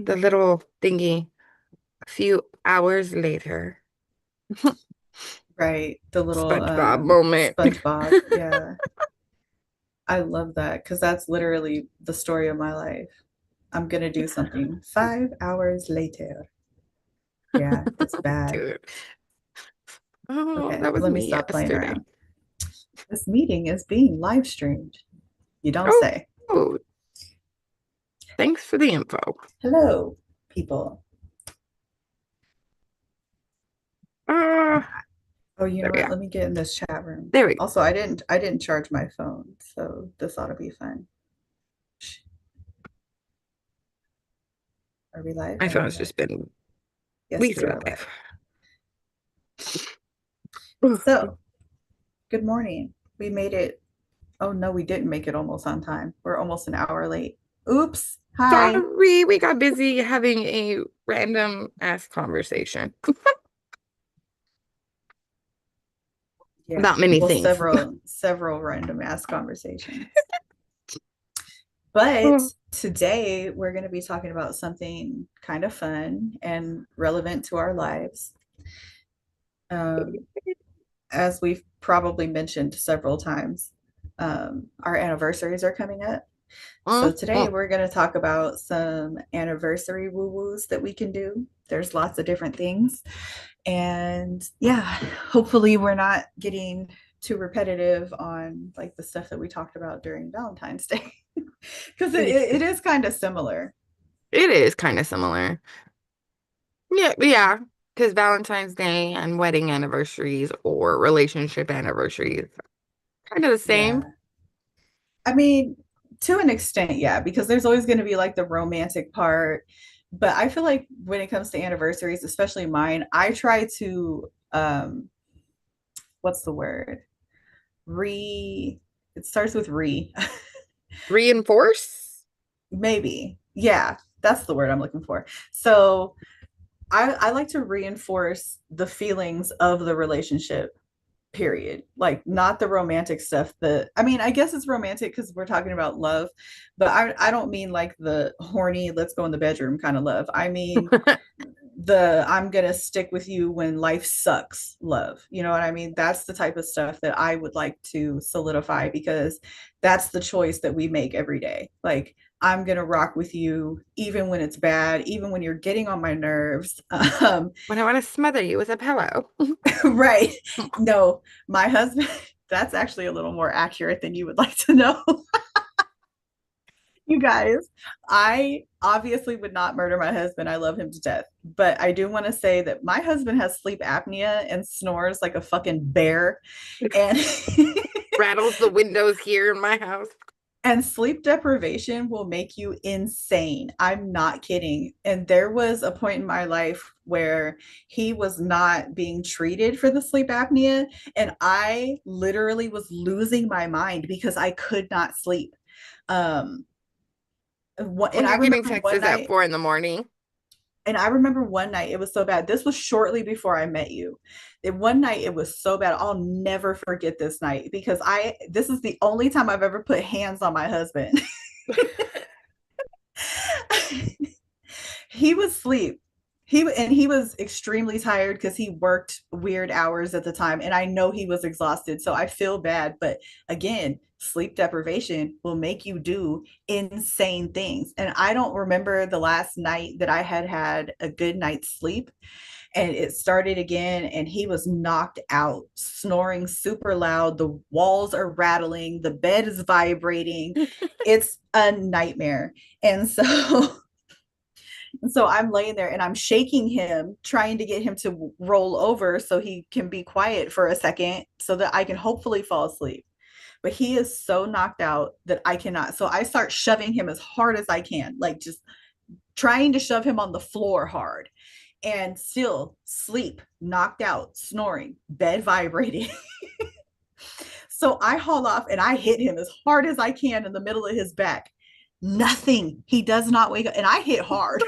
the little thingy a few hours later. Right. The little SpongeBob moment. SpongeBob. Yeah. I love that because that's literally the story of my life. I'm gonna do something 5 hours later. Yeah, it's bad. Dude. Oh, Okay, that was let me me stop playing yesterday. around. This meeting is being live streamed. You don't Oh, say. oh, thanks for the info. Hello, people. Uh, Oh, you know there we what? go. Let me get in this chat room. There we go. Also, I didn't charge my phone, so this ought to be fun. Are we live? My We're not phone's live. just been Yes, weeks we are live. alive. So, good morning. We made it. Oh no, we didn't make it almost on time. We're almost an hour late. Oops. Hi. Sorry, we got busy having a random ass conversation Yeah. about many Well, things. several random ass conversations. But Oh, today we're going to be talking about something kind of fun and relevant to our lives. Um, as we've probably mentioned several times, our anniversaries are coming up. So today mm. we're going to talk about some anniversary woo-woos that we can do. There's lots of different things. And yeah, hopefully we're not getting too repetitive on like the stuff that we talked about during Valentine's Day. Because it is kind of similar. It is kind of similar. Yeah, yeah, because Valentine's Day and wedding anniversaries or relationship anniversaries kind of the same. Yeah. I mean, to an extent, yeah, because there's always going to be like the romantic part. But I feel like when it comes to anniversaries, especially mine, I try to what's the word? Re it starts with re. Reinforce? Maybe. Yeah, that's the word I'm looking for. So I like to reinforce the feelings of the relationship, period. Like not the romantic stuff that I mean, I guess it's romantic because we're talking about love, but I don't mean like the horny, let's go in the bedroom kind of love. I mean the I'm gonna stick with you when life sucks love. You know what I mean? That's the type of stuff that I would like to solidify because that's the choice that we make every day. Like I'm gonna rock with you even when it's bad, even when you're getting on my nerves. When I want to smother you with a pillow. Right. No, my husband, that's actually a little more accurate than you would like to know. You guys, I obviously would not murder my husband. I love him to death. But I do want to say that my husband has sleep apnea and snores like a fucking bear. And Rattles the windows here in my house. and sleep deprivation will make you insane. I'm not kidding. And there was a point in my life where he was not being treated for the sleep apnea. And I literally was losing my mind because I could not sleep. Um, and When I you're getting remember texts at 4 in the morning. one night it was so bad. This was shortly before I met you. And one night it was so bad. I'll never forget this night because this is the only time I've ever put hands on my husband. He was asleep. He was extremely tired because he worked weird hours at the time, and I know he was exhausted. So I feel bad, but again, sleep deprivation will make you do insane things. And I don't remember the last night that I had a good night's sleep, and it started again, and he was knocked out, snoring super loud. The walls are rattling, the bed is vibrating. It's a nightmare, and so. And so I'm laying there and I'm shaking him, trying to get him to roll over so he can be quiet for a second so that I can hopefully fall asleep. But he is so knocked out that I cannot. So I start shoving him as hard as I can, like just trying to shove him on the floor hard and still sleep, knocked out, snoring, bed vibrating. So I haul off and I hit him as hard as I can in the middle of his back. Nothing. He does not wake up. And I hit hard.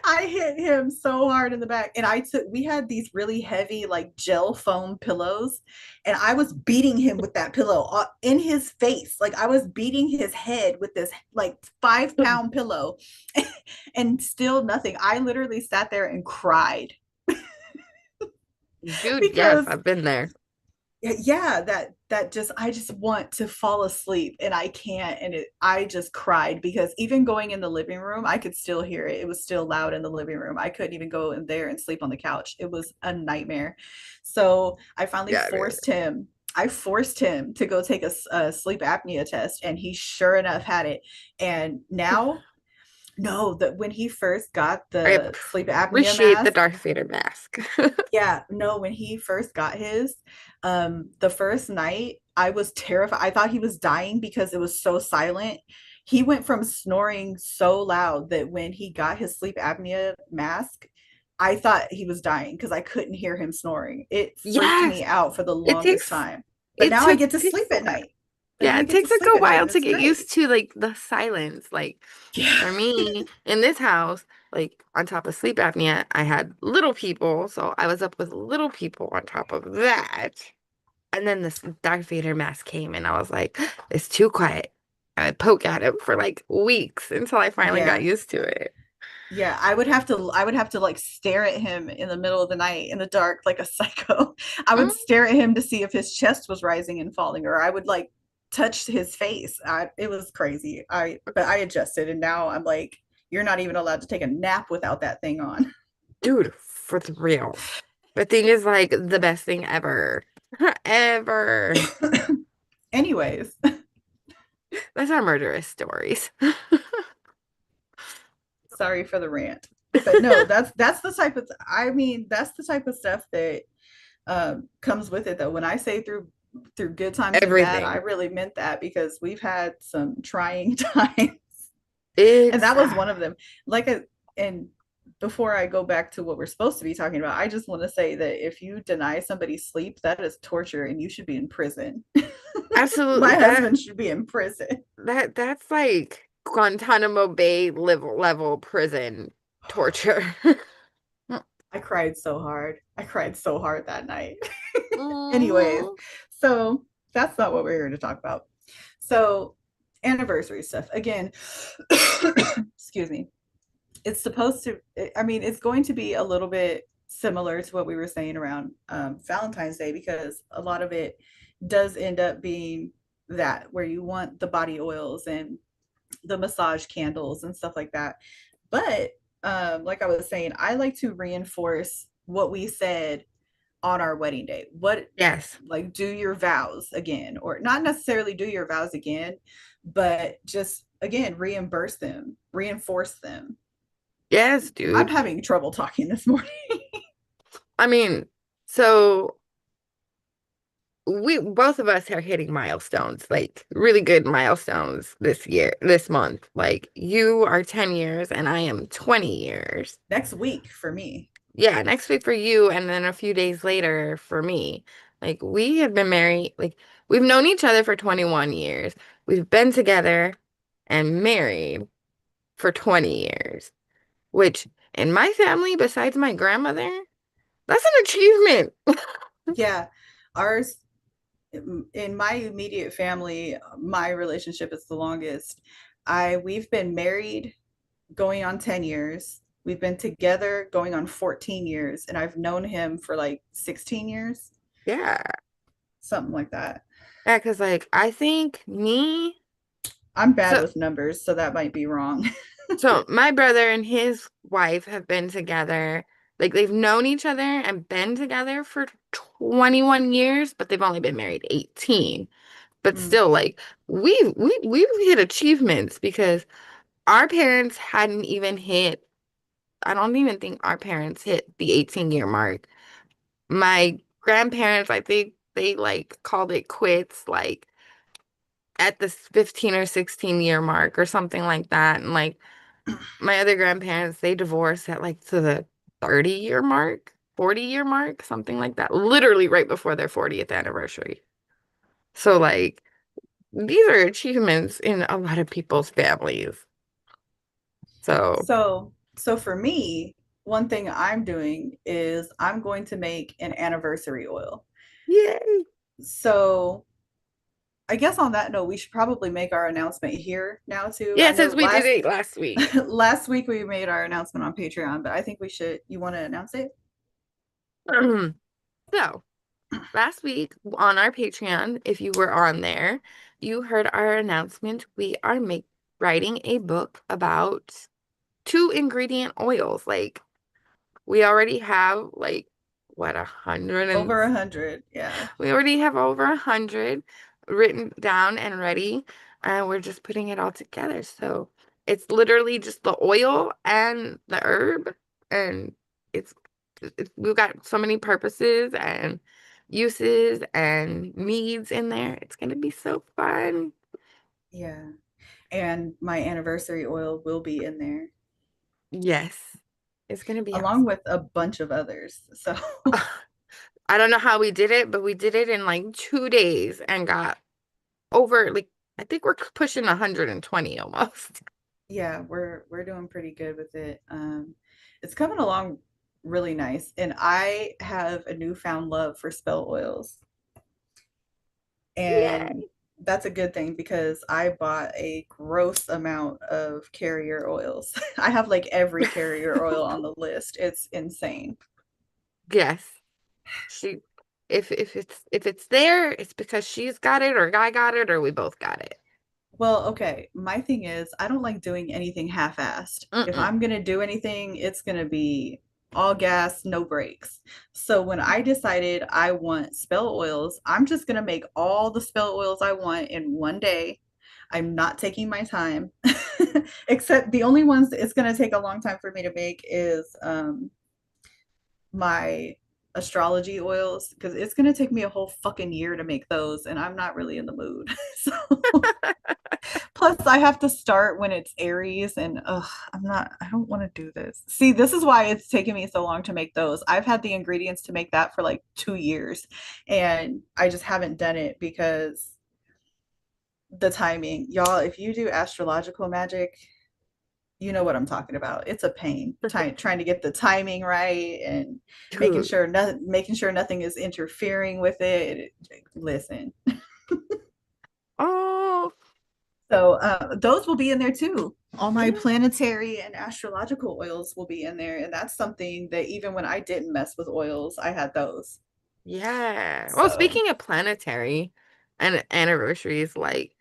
I hit him so hard in the back. And we had these really heavy, like gel foam pillows. And I was beating him with that pillow in his face. Like I was beating his head with this like 5 pound pillow and still nothing. I literally sat there and cried Dude, yes, because I've been there. yeah, that just I just want to fall asleep and I can't, and I just cried because even going in the living room I could still hear it. It was still loud in the living room. I couldn't even go in there and sleep on the couch. It was a nightmare. So Yeah, really. I forced him to go take a sleep apnea test, and he sure enough had it. And now, no, that when he first got I the sleep apnea appreciate the mask, Darth Vader mask. yeah, no, when he first got his, the first night I was terrified. I thought he was dying because it was so silent. He went from snoring so loud that when he got his sleep apnea mask, I thought he was dying because I couldn't hear him snoring. It freaked Yes, me out for the it longest takes time. But it now I took get to sleep takes at night. But now yeah, I it get to takes like sleep a at night while and to it's get great. used to like the silence. Like Yeah. for me in this house, like on top of sleep apnea, I had little people, so I was up with little people on top of that. And then this Darth Vader mask came, and I was like, it's too quiet. I poke at him for like weeks until I finally got Yeah. used to it. Yeah, I would have to like stare at him in the middle of the night in the dark like a psycho. I would Mm, stare at him to see if his chest was rising and falling, or I would like touch his face. It was crazy. But I adjusted, and now I'm like, you're not even allowed to take a nap without that thing on. dude, for the real. The thing is like the best thing ever. Ever. Anyways, That's our murderous stories. sorry for the rant. But no, that's the type of I mean, that's the type of stuff that comes with it though. When I say through good times and bad, I Everything. really meant that because we've had some trying times, and that was one Exactly. of them. Like a and before I go back to what we're supposed to be talking about, I just want to say that if you deny somebody sleep, that is torture, and you should be in prison. Absolutely. My husband should be in prison. That's like Guantanamo Bay level prison torture. I cried so hard. I cried so hard that night. Anyways, Mm, so that's not what we're here to talk about. So, anniversary stuff. Again, excuse me. It's supposed to, I mean, it's going to be a little bit similar to what we were saying around Valentine's Day because a lot of it does end up being that where you want the body oils and the massage candles and stuff like that. But like I was saying, I like to reinforce what we said on our wedding day. What, yes. like, do your vows again, or not necessarily do your vows again, but just again reimburse them, reinforce them. Yes, I'm dude. having trouble talking this morning. I mean, so we both of us are hitting milestones, like really good milestones this year, this month. Like you are 10 years and I am 20 years. Next week for me. Yeah, next week for you, and then a few days later for me. Like we have been married, like we've known each other for 21 years. We've been together and married for 20 years, which in my family, besides my grandmother, that's an achievement. Yeah, ours in my immediate family, my relationship is the longest. I We've been married going on 10 years. We've been together going on 14 years, and I've known him for like 16 years, Yeah. something like that. Yeah, because like I think me, I'm bad so with numbers, so that might be wrong. so my brother and his wife have been together, like they've known each other and been together for 21 years, but they've only been married 18. But Mm, still, like we've hit achievements because our parents hadn't even hit, I don't even think our parents hit the 18-year mark. My grandparents, I think they like called it quits, like at the 15 or 16-year mark or something like that. And like my other grandparents, they divorced at like to the 30-year mark, 40-year mark, something like that, literally right before their 40th anniversary. So like these are achievements in a lot of people's families. So, so So for me, one thing I'm doing is I'm going to make an anniversary oil. Yay. So I guess on that note, we should probably make our announcement here now too. Yeah, I know since we did last it last week. last week we made our announcement on Patreon, but I think we should. You want to announce it? So, last week on our Patreon, if you were on there, you heard our announcement. We are make writing a book about two ingredient oils. Like we already have like what 100 and Over 100. Yeah. we already have over 100 written down and ready, and we're just putting it all together. So it's literally just the oil and the herb, and it's, we've got so many purposes and uses and needs in there. It's gonna be so fun. Yeah. And my anniversary oil will be in there Yes, it's gonna be along awesome. with a bunch of others. So I don't know how we did it, but we did it in like 2 days and got over like I think we're pushing 120 almost. yeah, we're doing pretty good with it. It's coming along really nice, and I have a newfound love for spell oils, and Yay. that's a good thing because I bought a gross amount of carrier oils. I have like every carrier oil on the list. It's insane. Yes. She if it's there, it's because she's got it or guy got it or we both got it. Well, okay. My thing is, I don't like doing anything half-assed. If Mm-mm. I'm gonna do anything, it's gonna be all gas, no brakes. So when I decided I want spell oils, I'm just gonna make all the spell oils I want in one day. I'm not taking my time. Except the only ones it's gonna take a long time for me to make is my astrology oils because it's gonna take me a whole fucking year to make those, and I'm not really in the mood. So plus, I have to start when it's Aries, and I don't want to do this. See, this is why it's taken me so long to make those. I've had the ingredients to make that for like 2 years, and I just haven't done it because the timing. Y'all, if you do astrological magic, you know what I'm talking about. It's a pain trying to get the timing right and Dude. making sure nothing is interfering with it. Listen. Oh, So those will be in there too. All my yeah. planetary and astrological oils will be in there. And that's something that even when I didn't mess with oils, I had those. Yeah. Well, So speaking of planetary and anniversaries, like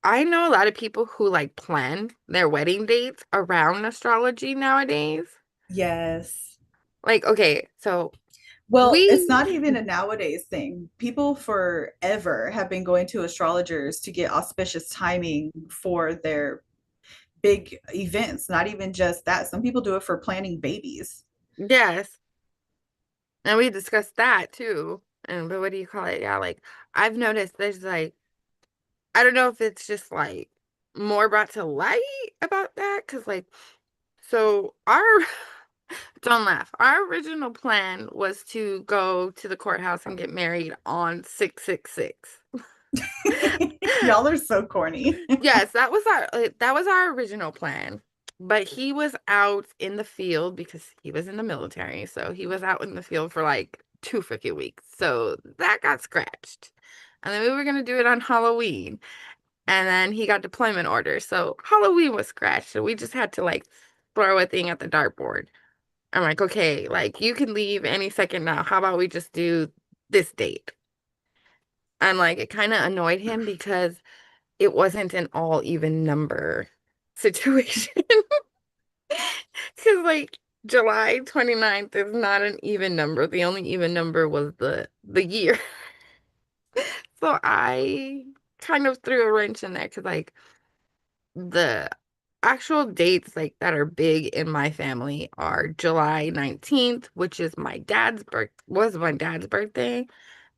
I know a lot of people who like plan their wedding dates around astrology nowadays. yes. Like, okay, so Well, it's we not even a nowadays thing. People forever have been going to astrologers to get auspicious timing for their big events, not even just that. Some people do it for planning babies. yes, and we discussed that too. And but what do you call it? Yeah, like I've noticed there's like I don't know if it's just like more brought to light about that because like so our don't laugh. Our original plan was to go to the courthouse and get married on 666. Y'all are so corny. Yes, that was our original plan. But he was out in the field because he was in the military. So he was out in the field for like 2 freaking weeks. So that got scratched. And then we were gonna do it on Halloween. And then he got deployment orders. So Halloween was scratched. So we just had to like throw a thing at the dartboard. I'm like, okay, like you can leave any second now. How about we just do this date? And like it kind of annoyed him because it wasn't an all even number situation. Because like July 29th is not an even number. The only even number was the year. So I kind of threw a wrench in there because like the actual dates like that are big in my family are July 19th, which is my dad's birthday,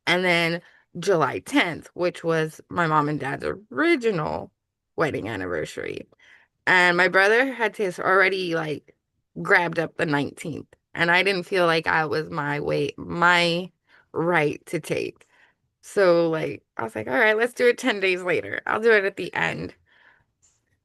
and then July 10th, which was my mom and dad's original wedding anniversary. And my brother had to already like grabbed up the 19th, and I didn't feel like I was my right to take. So like I was like, all right, let's do it 10 days later. I'll do it at the end.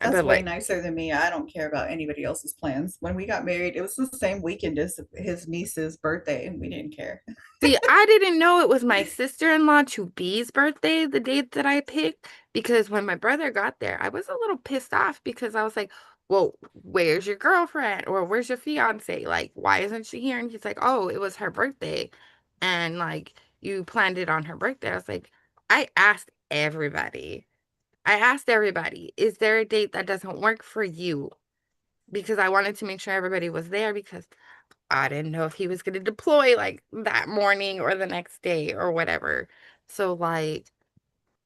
That's But way like, nicer than me. I don't care about anybody else's plans. When we got married, it was the same weekend as his niece's birthday, and we didn't care. see, I didn't know it was my sister-in-law to be's birthday, the date that I picked, because when my brother got there, I was a little pissed off because I was like, well, where's your girlfriend? Or where's your fiance? Like, why isn't she here? And he's like, oh, it was her birthday. And like, you planned it on her birthday. I was like, I asked everybody. I asked everybody, is there a date that doesn't work for you? Because I wanted to make sure everybody was there because I didn't know if he was going to deploy like that morning or the next day or whatever. So, like,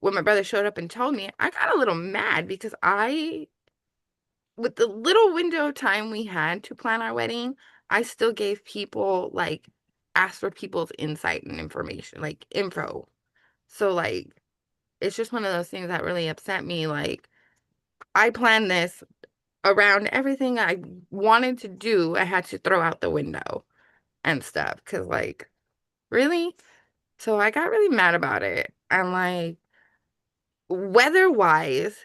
when my brother showed up and told me, I got a little mad because with the little window of time we had to plan our wedding, I still gave people, like, asked for people's insight and information, like, info. So, like, it's just one of those things that really upset me. Like, I planned this around everything I wanted to do, I had to throw out the window and stuff. Cause like, really? So I got really mad about it. And like, weather-wise,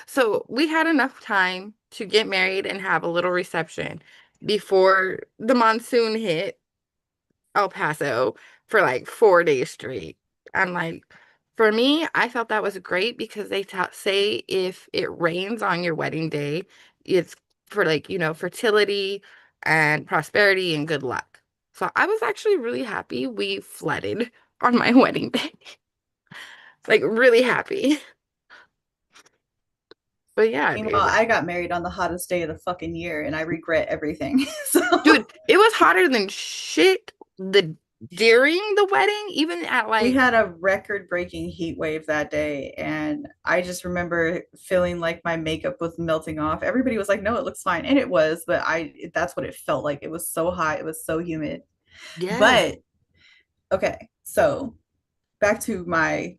so we had enough time to get married and have a little reception before the monsoon hit El Paso for like 4 days straight. And like, for me, I felt that was great because they ta say if it rains on your wedding day, it's for like, fertility and prosperity and good luck. So I was actually really happy we flooded on my wedding day. Like, really happy. But yeah, Meanwhile, dude. I got married on the hottest day of the fucking year, and I regret everything. So Dude, it was hotter than shit during the wedding, even at we like, had a record-breaking heat wave that day, and I just remember feeling like my makeup was melting off. Everybody was like, "No, it looks fine," and it was, but that's what it felt like. It was so hot, it was so humid. yes, But okay, so back to my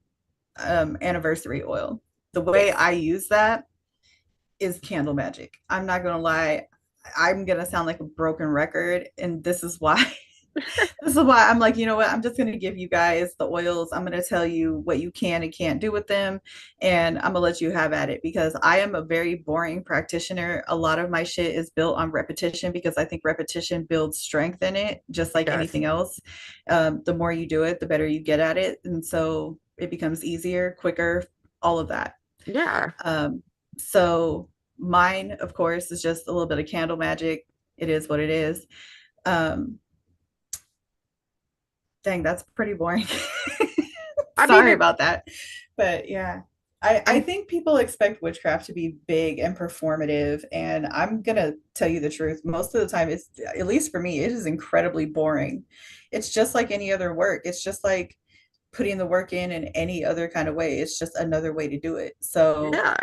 anniversary oil. The way yes. I use that is candle magic. I'm not gonna lie. I'm gonna sound like a broken record, and this is why. This is why I'm like, you know what? I'm just gonna give you guys the oils. I'm gonna tell you what you can and can't do with them, and I'm gonna let you have at it because I am a very boring practitioner. A lot of my shit is built on repetition because I think repetition builds strength in it, just like Yes. anything else. The more you do it, the better you get at it, and so it becomes easier, quicker, all of that. Yeah. Um, so mine, of course, is just a little bit of candle magic. It is what it is. Um, Dang, that's pretty boring. I mean Sorry it about that. But yeah, I and think people expect witchcraft to be big and performative. And I'm going to tell you the truth. Most of the time, it's, at least for me, it is incredibly boring. It's just like any other work. It's just like putting the work in any other kind of way. It's just another way to do it. So yeah.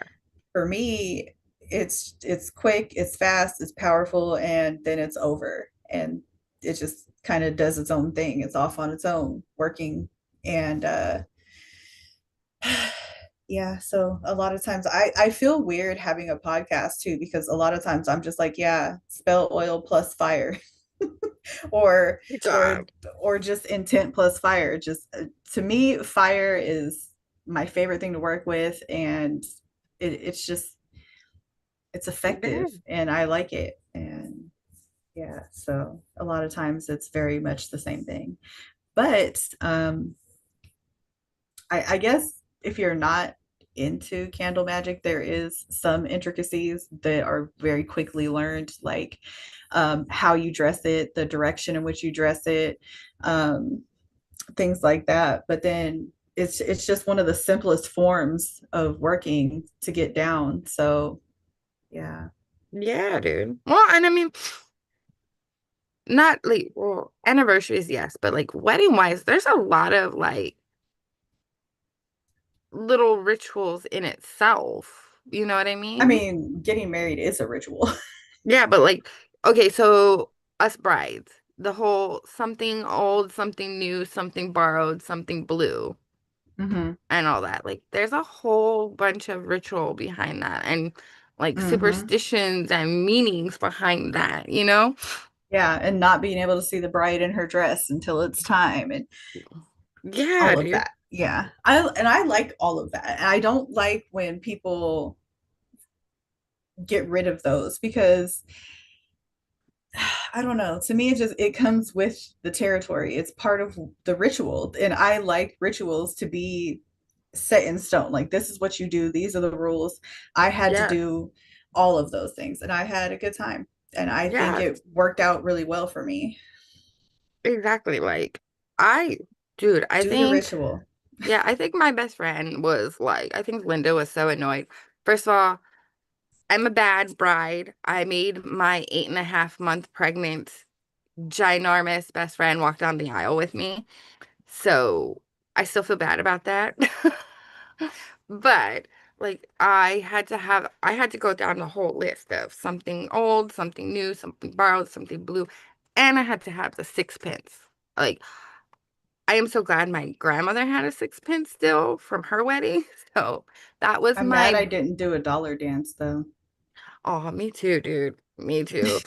for me, it's quick, it's fast, it's powerful, and then it's over. And it just kind of does its own thing. It's off on its own, working. And yeah, so a lot of times I feel weird having a podcast too, because a lot of times I'm just like, yeah, spell oil plus fire. or or God. or just intent plus fire. Just to me, fire is my favorite thing to work with, and it's just it's Yeah. effective and I like it. And yeah, so a lot of times it's very much the same thing. But I guess if you're not into candle magic, there is some intricacies that are very quickly learned, like how you dress it, the direction in which you dress it, um, things like that. But then it's just one of the simplest forms of working to get down. So yeah. Yeah, dude. Well, and I mean, not like, well, anniversaries, yes, but like wedding wise, there's a lot of like little rituals in itself. You know what I I mean? mean, getting married is a ritual. Yeah, but like, okay, so us brides, the whole something old, something new, something borrowed, something blue, Hmm. and all that. Like, there's a whole bunch of ritual behind that, and like Hmm. superstitions and meanings behind that, you know? Yeah, and not being able to see the bride in her dress until it's time and Yeah, all of dude. that. Yeah. I like all of that. And I don't like when people get rid of those because I don't know. To me, it comes with the territory. It's part of the ritual, and I like rituals to be set in stone. Like this is what you do. These are the rules. I had to Yes, do all of those things, and I had a good time. And I think yes, it worked out really well for me. exactly. Like I, dude, I Do the think, ritual. yeah, I think my best friend was like, I think Linda was so annoyed. First of all, I'm a bad bride. I made my 8.5 month pregnant, ginormous best friend walk down the aisle with me. So I still feel bad about that. But like I had to go down the whole list of something old, something new, something borrowed, something blue, and I had to have the sixpence. Like I am so glad my grandmother had a sixpence still from her wedding. So that was I'm mad my, I didn't do a dollar dance though. oh, me too, dude. Me too.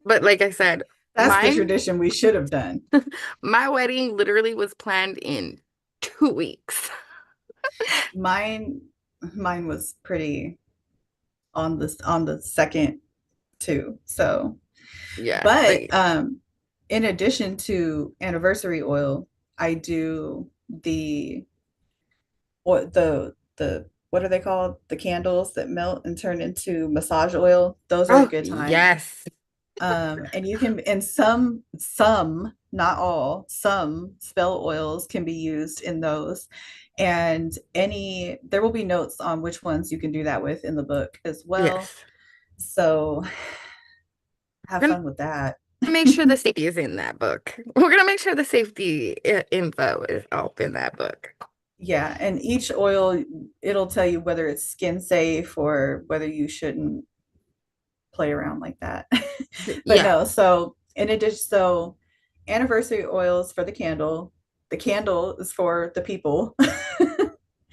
But like I said, That's the mine, tradition we should have done. my wedding literally was planned in 2 weeks. Mine mine was pretty on the second too. So, Yeah. but Like, in addition to anniversary oil, I do the what are they called? The candles that melt and turn into massage oil. Those are a oh, good time. yes. And you can, and not all, some spell oils can be used in those. And there will be notes on which ones you can do that with in the book as well. Yes. So have We're gonna fun with that. make sure the safety is in that book. We're gonna make sure the safety info is up in that book. Yeah, and each oil, it'll tell you whether it's skin safe or whether you shouldn't play around like that. But Yeah. no, so in addition, so anniversary oils for the candle. The candle is for the people.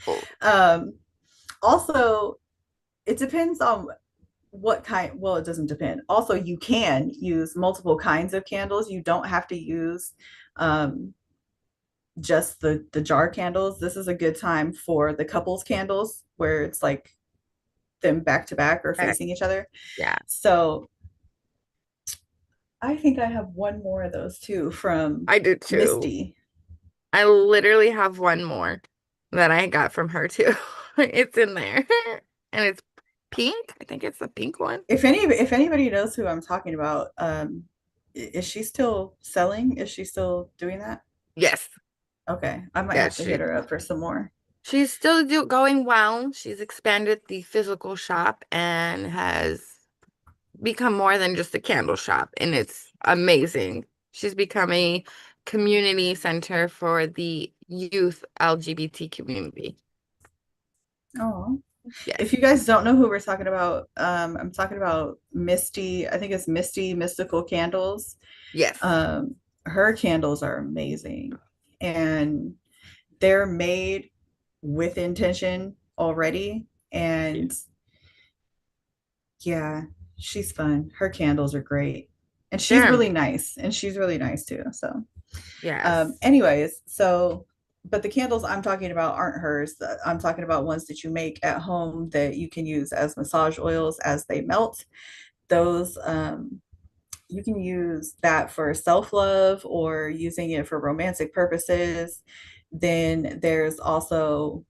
Oh, um, Also, it depends on what kind. Well, it doesn't depend. Also, you can use multiple kinds of candles. You don't have to use um, just the jar candles. This is a good time for the couples candles where it's like them back to back or heck, facing each other. yeah. So I think I have one more of those too from I did too. Misty. I literally have one more that I got from her too. It's in there. And it's pink. I think it's the pink one. If anybody knows who I'm talking about, is she still selling? Is she still doing that? Yes. Okay, I might Yeah, have to hit her up for some more. she's still going well. She's expanded the physical shop and has become more than just a candle shop, and it's amazing. She's become a community center for the youth LGBT community. Oh, Yes. if you guys don't know who we're talking about, I'm talking about Misty. I think it's Misty Mystical Candles. Yes. Her candles are amazing, and they're made with intention already. Yeah. And yeah, she's fun. Her candles are great. And she's They're really amazing. nice. And she's really nice too. So, Yes. anyways, so, but the candles I'm talking about aren't hers. I'm talking about ones that you make at home that you can use as massage oils as they melt. Those, you can use that for self love or using it for romantic purposes. Then there's also,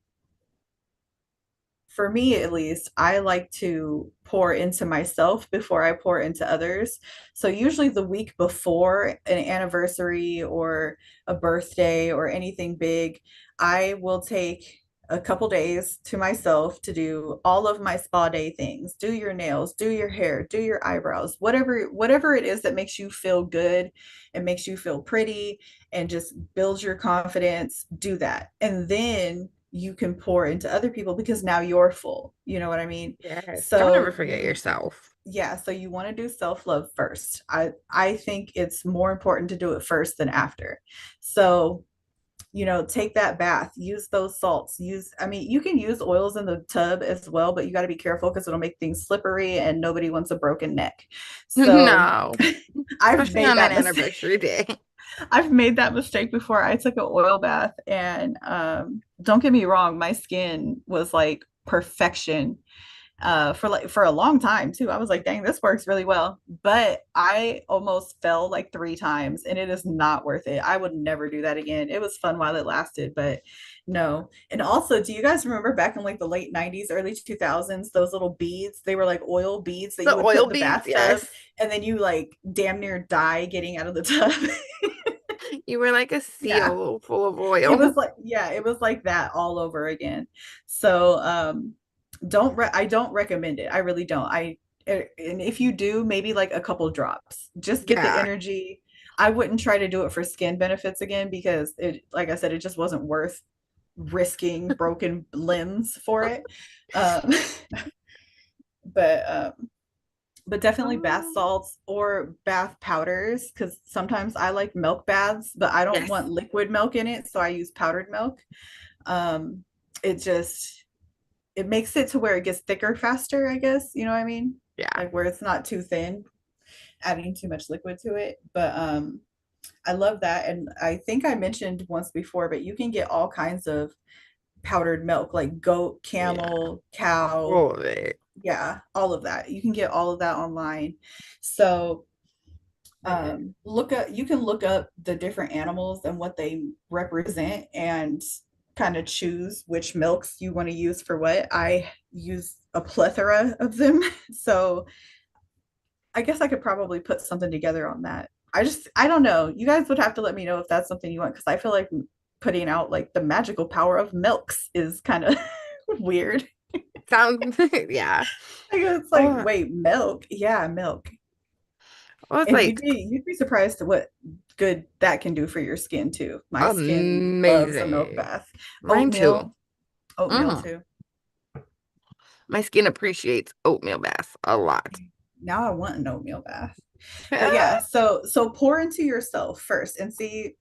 for me at least, I like to pour into myself before I pour into others. So usually the week before an anniversary or a birthday or anything big, I will take a couple days to myself to do all of my spa day things. Do your nails, do your hair, do your eyebrows, whatever it is that makes you feel good and makes you feel pretty and just builds your confidence, do that. And then you can pour into other people because now you're full. You know what I mean? Yes. Don't ever So forget you yourself. Yeah, so you want to do self-love first. I think it's more important to do it first than after. So, take that bath, use those salts. I mean, you can use oils in the tub as well, but you got to be careful because it'll make things slippery and nobody wants a broken neck. So, No. I've Especially made on an that mistake. anniversary day. I've made that mistake before. I took an oil bath, and don't get me wrong, my skin was like perfection. for a long time too. I was like, dang, this works really well. But I almost fell like 3 times and it is not worth it. I would never do that again. It was fun while it lasted, but no. And also, do you guys remember back in like the late 90s, early 2000s, those little beads? They were like oil beads that you The would put oil in the beads, bathtub yes. and then you like damn near die getting out of the tub. You were like a Yeah. seal full of It oil. was like, yeah, it was like that all over again. So I don't recommend it. I really don't. And if you do, maybe like a couple drops. Just get the Yeah. energy. I wouldn't try to do it for skin benefits again because it, like I said, it just wasn't worth risking broken limbs for it. Um, but um, but definitely bath Oh, salts or bath powders because sometimes I like milk baths, but I don't yes. want liquid milk in it, so I use powdered milk. Um, it just it makes it to where it gets thicker faster, I guess. You know what I mean? Yeah. Like where it's not too thin, adding too much liquid to it. But I love that. And I think I mentioned once before, but you can get all kinds of powdered milk, like goat, Yeah. camel, cow, All of it. yeah, all of that. You can get all of that online. So look up you can look up the different animals and what they represent and kind of choose which milks you want to use for what. I use a plethora of them. So I guess I could probably put something together on that. I don't know. You guys would have to let me know if that's something you want because I feel like putting out like the magical power of milks is kind of weird. Sounds, yeah. Like it's like, Oh, wait, milk? Yeah, milk. I was And like, you'd be surprised at what good that can do for your skin too. My skin loves a milk amazing. bath. Mine too. Oatmeal Hmm. too. My skin appreciates oatmeal baths a lot. Now I want an oatmeal bath. But yeah, so pour into yourself first and see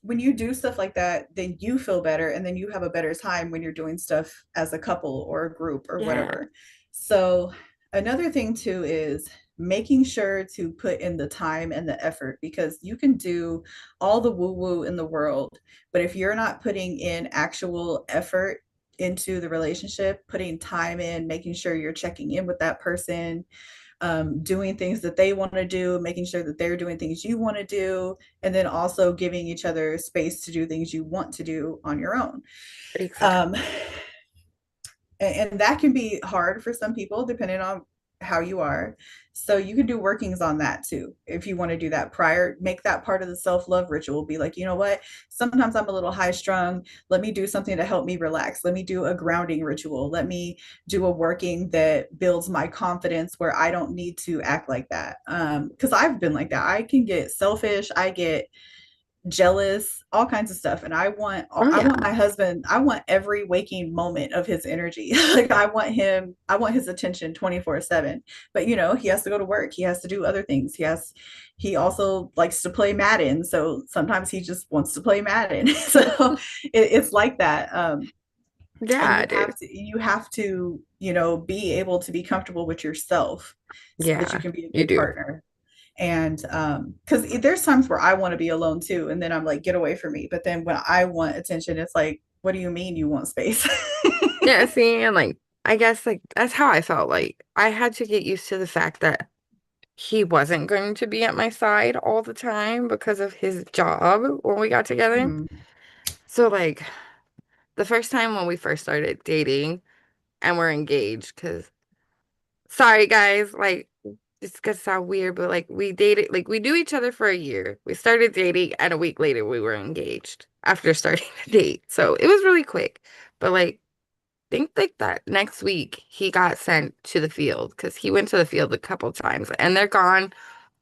when you do stuff like that, then you feel better and then you have a better time when you're doing stuff as a couple or a group or Yeah. whatever. So, another thing too is making sure to put in the time and the effort because you can do all the woo woo in the world, but if you're not putting in actual effort into the relationship, putting time in, making sure you're checking in with that person, doing things that they want to do, making sure that they're doing things you want to do, and then also giving each other space to do things you want to do on your own. Um, Exactly. and that can be hard for some people depending on how you are. So you can do workings on that too. If you want to do that prior, make that part of the self-love ritual. Be like, you know what? Sometimes I'm a little high strung. Let me do something to help me relax. Let me do a grounding ritual. Let me do a working that builds my confidence where I don't need to act like that. Because I've been like that. I can get selfish. I get jealous, all kinds of stuff. And Oh, I yeah. want my husband, I want every waking moment of his energy. Like I want his attention 24/7. But you know, he has to go to work, he has to do other things. He also likes to play Madden. So sometimes he just wants to play Madden. So it's like that. And Yeah, dude. you have to, you know, be able to be comfortable with yourself so that you Yeah, can be a you good do. partner. And because there's times where I want to be alone too, and then I'm like, get away from me. But then when I want attention, it's like, what do you mean you want space? Yeah, see, and like, I guess like that's how I felt. Like, I had to get used to the fact that he wasn't going to be at my side all the time because of his job when we got together. Mhm. So, like, the first time when we first started dating and we're engaged, because sorry guys, like it's gonna sound weird, but like we dated, like we knew each other for a year. We started dating, and a week later we were engaged after starting the date. So it was really quick. But like think like that next week he got sent to the field because he went to the field a couple times and they're gone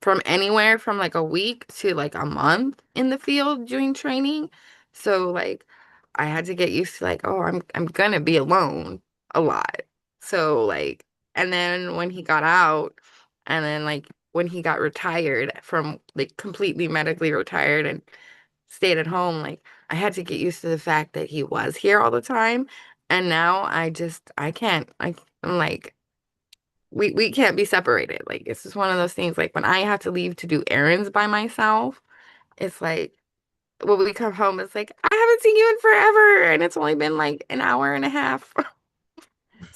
from anywhere from like a week to like a month in the field doing training. So like I had to get used to like, oh, I'm gonna be alone a lot. So like and then when he got out and then like when he got retired from like completely medically retired and stayed at home, like I had to get used to the fact that he was here all the time. And now I can't. I'm like we can't be separated. Like it's just one of those things. Like when I have to leave to do errands by myself, it's like when we come home, it's like I haven't seen you in forever, and it's only been like an hour and a half.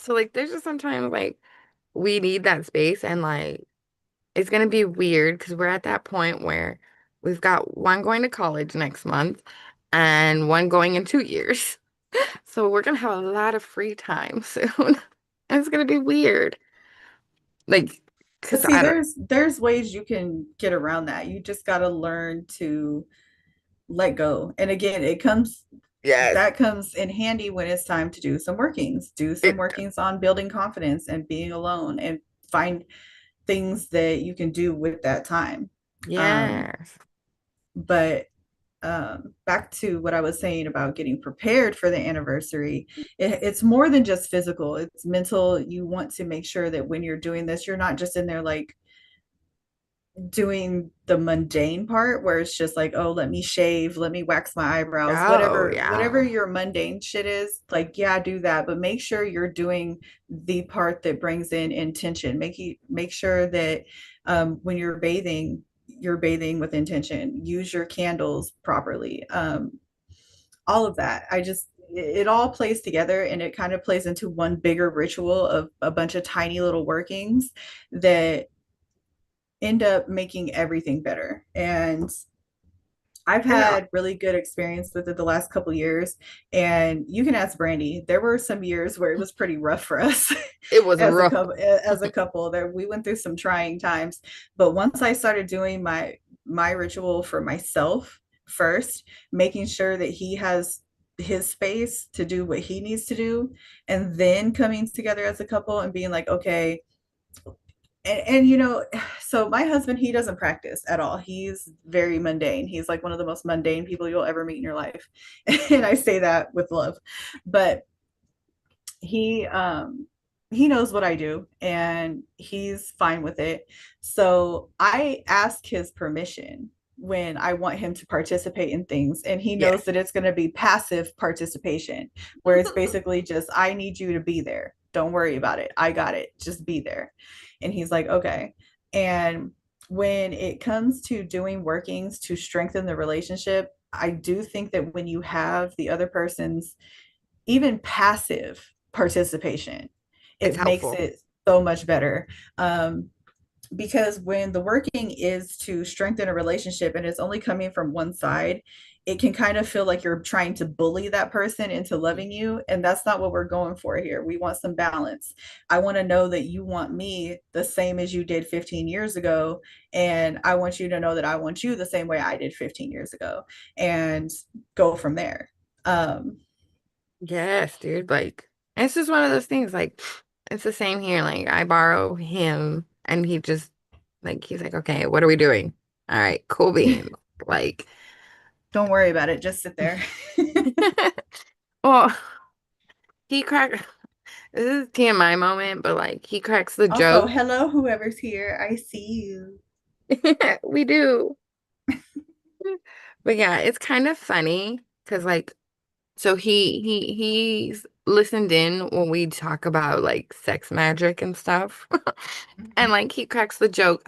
So like there's just sometimes like we need that space and like it's gonna be weird because we're at that point where we've got one going to college next month and one going in 2 years. So we're gonna have a lot of free time soon. And it's gonna be weird. Like, But cause see, I don't, there's ways you can get around that. You just got to learn to let go. And again, it comes yes, that comes in handy when it's time to do some workings. Do some it, workings on building confidence and being alone and find things that you can do with that time. Um, yes. but back to what I was saying about getting prepared for the anniversary, it's more than just physical, it's mental. You want to make sure that when you're doing this, you're not just in there like doing the mundane part where it's just like, oh, let me shave, let me wax my eyebrows, Oh, whatever yeah. your mundane shit is, like, yeah, do that, but make sure you're doing the part that brings in intention. Make sure that when you're bathing with intention. Use your candles properly. All of that. It all plays together and it kind of plays into one bigger ritual of a bunch of tiny little workings that end up making everything better. And I've I know. had really good experience with it the last couple of years. And you can ask Brandy. There were some years where it was pretty rough for us It was rough. as a couple. That we went through some trying times. But once I started doing my ritual for myself first, making sure that he has his space to do what he needs to do, and then coming together as a couple and being like, okay, and you know, so my husband, he doesn't practice at all. He's very mundane. He's like one of the most mundane people you'll ever meet in your life. And I say that with love. But he um he knows what I do and he's fine with it. So I ask his permission when I want him to participate in things, and he knows Yes. that it's going to be passive participation, where it's basically just, I need you to be there. Don't worry about it. I got it. Just be there. And he's like, okay. And when it comes to doing workings to strengthen the relationship, I do think that when you have the other person's even passive participation, It's it makes helpful. it so much better. Um, because when the working is to strengthen a relationship and it's only coming from one side, it can kind of feel like you're trying to bully that person into loving you. And that's not what we're going for here. We want some balance. I want to know that you want me the same as you did 15 years ago. And I want you to know that I want you the same way I did 15 years ago, and go from there. Um, Yes, dude. Like, it's just one of those things. Like, it's the same here. Like, I borrow him, and he just, like, he's like, okay, what are we doing? All right, cool beans. Like, don't worry about it. Just sit there. well, he cracked, this is TMI moment, but like, he cracks the Also, joke. hello, whoever's here. I see you. We do. But yeah, it's kind of funny because, like, so he's listened in when we talk about like sex magic and stuff. And Mhm. like he cracks the joke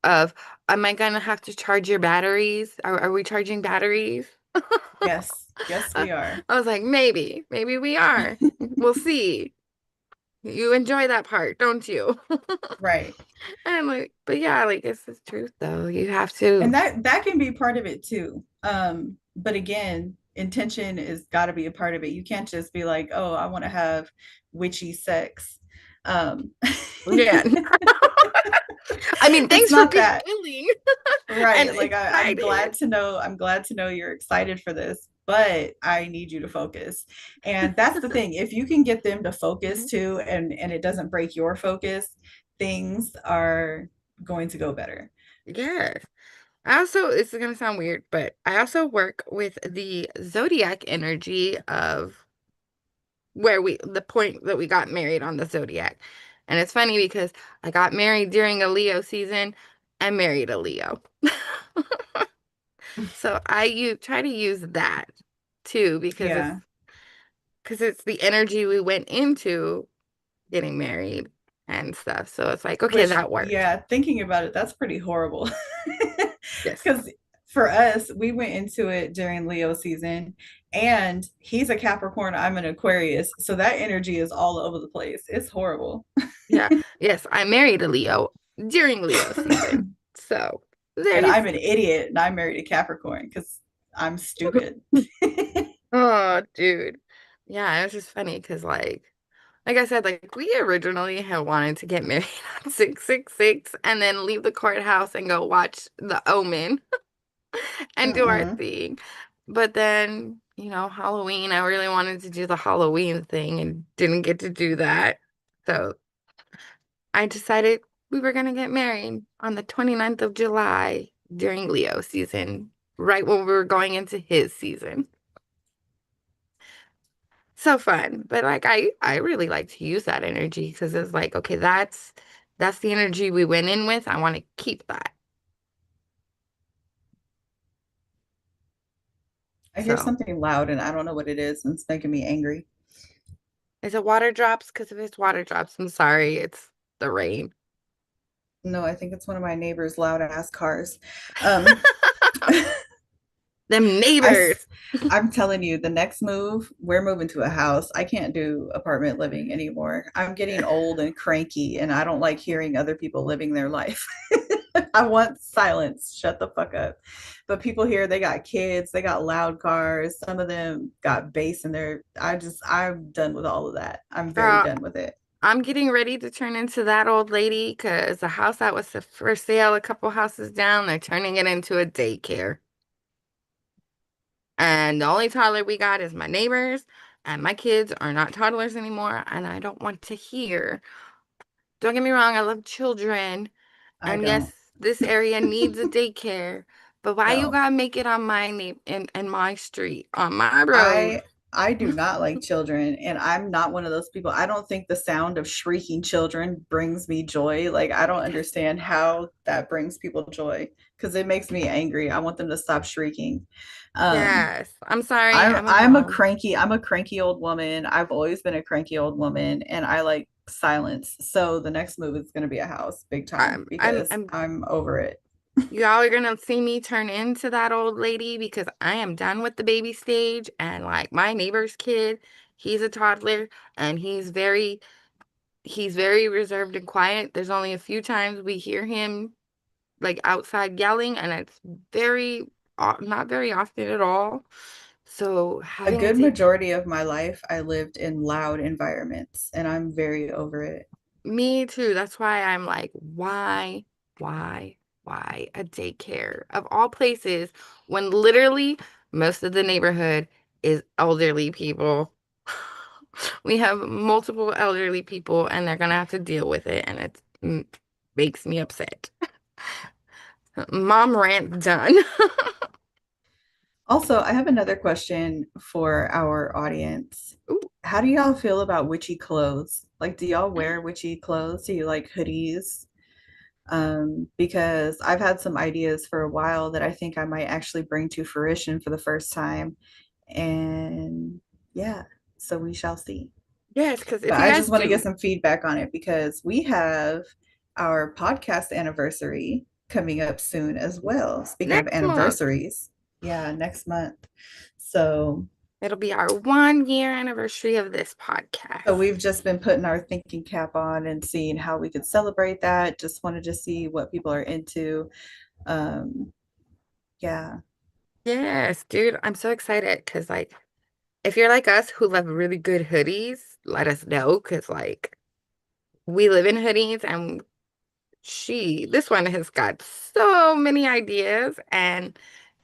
of, am I gonna have to charge your batteries? Are we charging batteries? Yes. Yes, I we are. was like, maybe we are. We'll see. You enjoy that part, don't you? Right. And I'm like, but yeah, like it's the truth though. You have And to. that can be part of it too. But again, intention is got to be a part of it. You can't just be like, "Oh, I want to have witchy sex." Um, Yeah. I mean, it's thanks for not being that. willing and Right. Like excited. I'm glad to know you're excited for this, but I need you to focus. And that's the thing. If you can get them to focus Mhm. too, and it doesn't break your focus, things are going to go better. Yes. I also, it's gonna sound weird, but I also work with the zodiac energy of the point that we got married on the zodiac. And it's funny because I got married during a Leo season and married a Leo. So try to use that too Yeah. because it's the energy we went into getting married and stuff. So it's like, okay, Which, that works. yeah, thinking about it, that's pretty horrible. Yes. Because for us, we went into it during Leo season, And he's a Capricorn, I'm an Aquarius. So that energy is all over the place. It's horrible. Yeah. Yes, I married a Leo during Leo season. So there And you I'm an idiot and I married a Capricorn because I'm go. stupid. Oh, dude. Yeah, it was just funny because like I said, like we originally had wanted to get married on 666 and then leave the courthouse and go watch The Omen and do our Mm-mm. thing. But then, Halloween, I really wanted to do the Halloween thing and didn't get to do that. So I decided we were going to get married on the 29th of July during Leo season, right when we were going into his season. So fun. But like I really like to use that energy because it's like, okay, that's the energy we went in with. I want to keep that. I hear So something loud and I don't know what it is, and it's making me angry. is it water drops? Because if it's water drops, I'm sorry, it's the rain. No, I think it's one of my neighbor's loud ass cars. Um, Them I, neighbors. I'm telling you, the next move, we're moving to a house. I can't do apartment living anymore. I'm getting old and cranky, and I don't like hearing other people living their life. I want silence. Shut the fuck up. But people here, they got kids, they got loud cars. Some of them got bass in their. I'm done with all of that. I'm very Girl, done with it. I'm getting ready to turn into that old lady because the house that was for sale a couple houses down, they're turning it into a daycare. And the only toddler we got is my neighbors, and my kids are not toddlers anymore, and I don't want to hear. Don't get me wrong, I love children, I and don't. yes, this area needs a daycare, but why you No. gotta make it on my name in my street, on my road? I I do not like children, and I'm not one of those people. I don't think the sound of shrieking children brings me joy. Like I don't understand how that brings people joy because it makes me angry. I want them to stop shrieking. Um Yes, I'm sorry, I'm I'm a I'm a mom. cranky I'm a cranky old woman. I've always been a cranky old woman and I like silence. So the next move is going to be a house big time I'm I'm because I'm I'm over it. Y'all are gonna see me turn into that old lady because I am done with the baby stage and like my neighbor's kid, he's a toddler and he's very reserved and quiet. There's only a few times we hear him like outside yelling and it's not very often at all. So A having a good day majority of my life I lived in loud environments and I'm very over it. Me too. That's why I'm like, why a daycare of all places when literally most of the neighborhood is elderly people. We have multiple elderly people and they're gonna have to deal with it and makes me upset. Mom rant done. Also, I have another question for our audience. Ooh, How do y'all feel about witchy clothes? Like, do y'all wear witchy clothes? Do you like hoodies? Because I've had some ideas for a while that I think I might actually bring to fruition for the first time. And yeah, so we shall see. yes, because if But you I guys just want to get do, some feedback on it because we have our podcast anniversary coming up soon as well. Speaking of next month, anniversaries, yeah, next month. So, it'll be our 1 year anniversary of this so podcast. we've just been putting our thinking cap on and seeing how we could celebrate that. Just wanted to see what people are into. Um, yeah, Yes, dude, I'm so excited because like if you're like us who love really good hoodies, let us know because like we live in hoodies and this one has got so many ideas and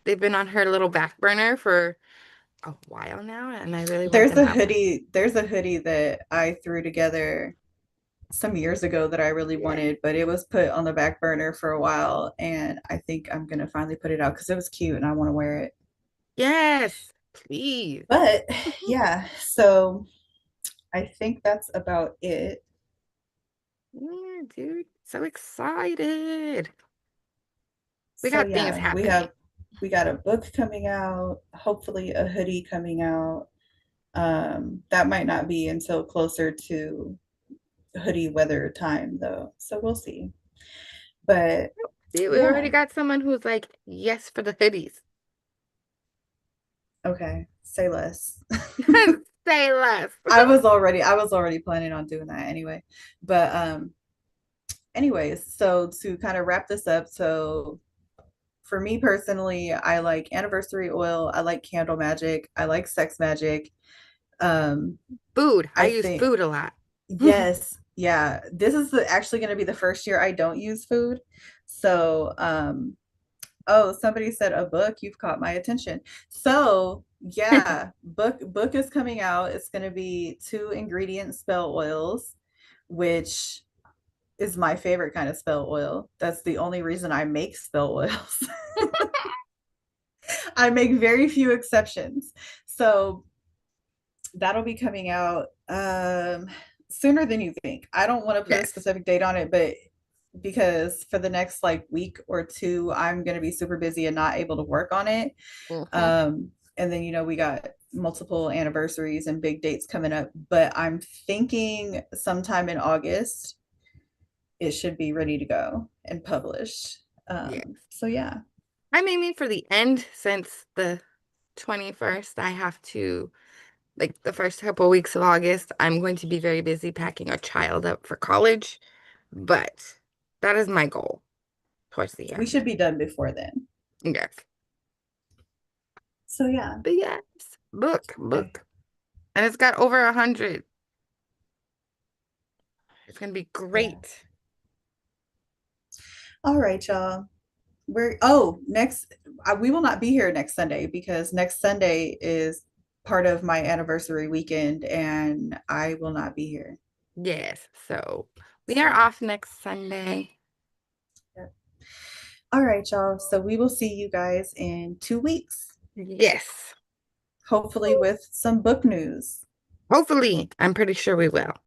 they've been on her little back burner for a while now and I really want there's them a out. hoodie. There's a hoodie that I threw together some years ago that I really Yeah. wanted, but it was put on the back burner for a while, and I think I'm gonna finally put it out because it was cute and I want to wear it. Yes, please. But yeah, so I think that's about it. Yeah, dude, so excited. We So got things yeah, happening. we got a book coming out, hopefully a hoodie coming out. That might not be until closer to hoodie weather time though. So we'll see. But Dude, we already yeah, got someone who's like, yes for the hoodies. okay. Say less. Say less. I was already planning on doing that anyway. But anyways, so to kind of wrap this up, so for me personally, I like anniversary oil, I like candle magic, I like sex magic. Um, Food. I I use think food a lot. yes, yeah. This is actually going to be the first year I don't use food. So, oh, somebody said a book. You've caught my attention. So, yeah, book is coming out. It's going to be two ingredient spell oils, which is my favorite kind of spell oil. That's the only reason I make spell oils. I make very few exceptions. So, that'll be coming out sooner than you think. I don't want to put a Yes. specific date on it, but because for the next like week or two, I'm going to be super busy and not able to work on it. Hmm. Um, and then, we got multiple anniversaries and big dates coming up, but I'm thinking sometime in August, it should be ready to go and published. Yes. So, yeah, I'm aiming for the end since the 21st. I have to, like, the first couple weeks of August, I'm going to be very busy packing a child up for college, but that is my goal towards the we end. should be done before then. Yes. So, yeah, But yes, I, book. And it's got over 100. It's gonna be yeah. great. All right, y'all. We will not be here next Sunday because next Sunday is part of my anniversary weekend and I will not be here. Yes. So we are So, off next Sunday. yeah. All right, y'all. So we will see you guys in 2 weeks, Yes. hopefully with some book news. Hopefully, I'm pretty sure we will.